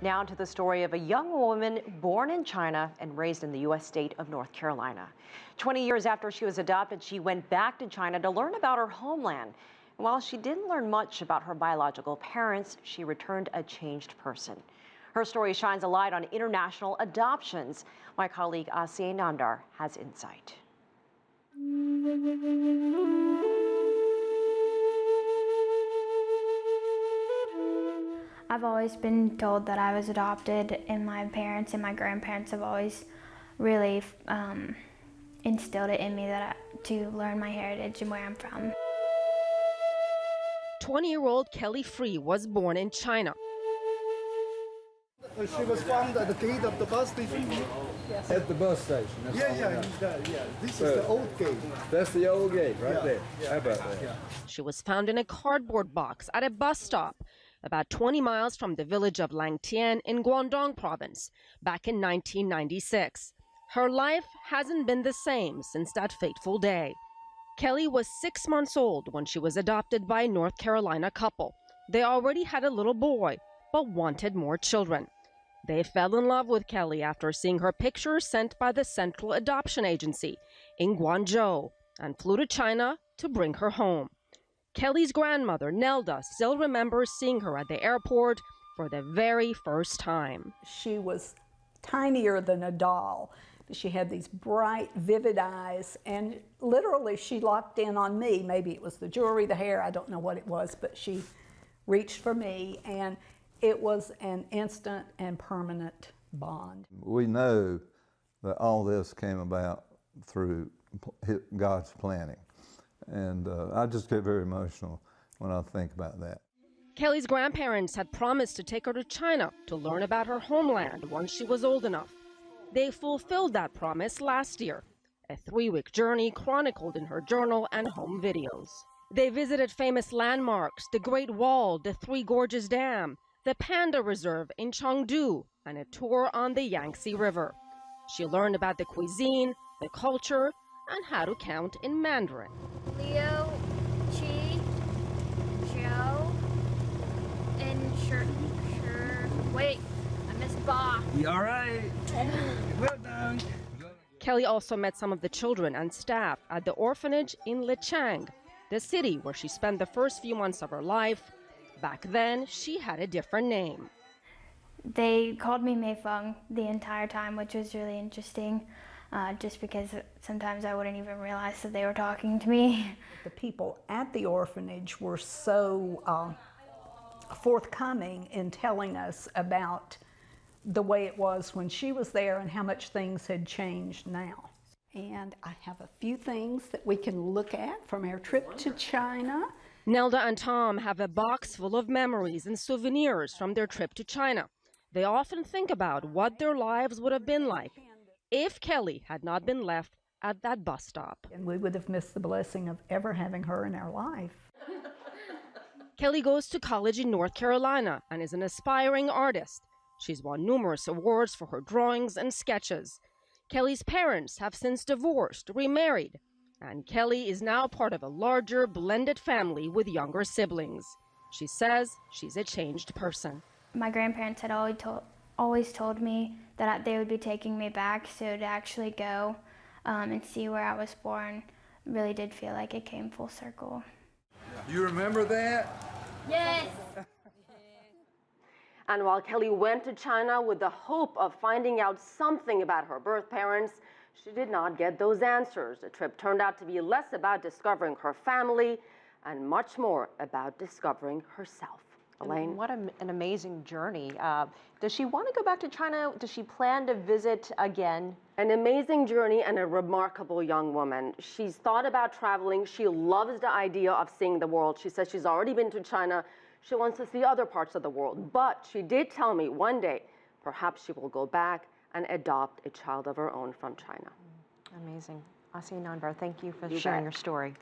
Now to the story of a young woman born in China and raised in the U.S. state of North Carolina. 20 years after she was adopted, she went back to China to learn about her homeland. And while she didn't learn much about her biological parents, she returned a changed person. Her story shines a light on international adoptions. My colleague Asieh Namdar has insight. I've always been told that I was adopted, and my parents and my grandparents have always really instilled it in me to learn my heritage and where I'm from. 20-year-old Kelli Free was born in China. She was found at the gate of the bus station. Yes. At the bus station. Yeah. This is the old gate. That's the old gate right there. Yeah. How about that? Yeah. She was found in a cardboard box at a bus stop about 20 miles from the village of Langtian in Guangdong province back in 1996. Her life hasn't been the same since that fateful day. Kelli was 6 months old when she was adopted by a North Carolina couple. They already had a little boy, but wanted more children. They fell in love with Kelli after seeing her picture sent by the Central Adoption Agency in Guangzhou and flew to China to bring her home. Kelli's grandmother, Nelda, still remembers seeing her at the airport for the very first time. She was tinier than a doll. She had these bright, vivid eyes, and literally she locked in on me. Maybe it was the jewelry, the hair, I don't know what it was, but she reached for me, and it was an instant and permanent bond. We know that all this came about through God's planning. And I just get very emotional when I think about that. Kelli's grandparents had promised to take her to China to learn about her homeland once she was old enough. They fulfilled that promise last year, a 3-week journey chronicled in her journal and home videos. They visited famous landmarks, the Great Wall, the Three Gorges Dam, the Panda Reserve in Chengdu, and a tour on the Yangtze River. She learned about the cuisine, the culture, and how to count in Mandarin. Leo, Chi, Joe, and sure. Wait, I missed Ba. You all right? Well done. Kelli also met some of the children and staff at the orphanage in Lichang, the city where she spent the first few months of her life. Back then, she had a different name. They called me Mei Feng the entire time, which was really interesting, just because sometimes I wouldn't even realize that they were talking to me. The people at the orphanage were so forthcoming in telling us about the way it was when she was there and how much things had changed now. And I have a few things that we can look at from our trip to China. Nelda and Tom have a box full of memories and souvenirs from their trip to China. They often think about what their lives would have been like if Kelli had not been left at that bus stop. And we would have missed the blessing of ever having her in our life. Kelli goes to college in North Carolina and is an aspiring artist. She's won numerous awards for her drawings and sketches. Kelli's parents have since divorced, remarried, and Kelli is now part of a larger blended family with younger siblings. She says she's a changed person. My grandparents had always told me that they would be taking me back, so to actually go and see where I was born really did feel like it came full circle. You remember that? Yes! And while Kelli went to China with the hope of finding out something about her birth parents, she did not get those answers. The trip turned out to be less about discovering her family and much more about discovering herself. Elaine? What an amazing journey. Does she want to go back to China? Does she plan to visit again? An amazing journey and a remarkable young woman. She's thought about traveling. She loves the idea of seeing the world. She says she's already been to China. She wants to see other parts of the world. But she did tell me one day, perhaps she will go back and adopt a child of her own from China. Amazing. Asieh Namdar, thank you for sharing your story.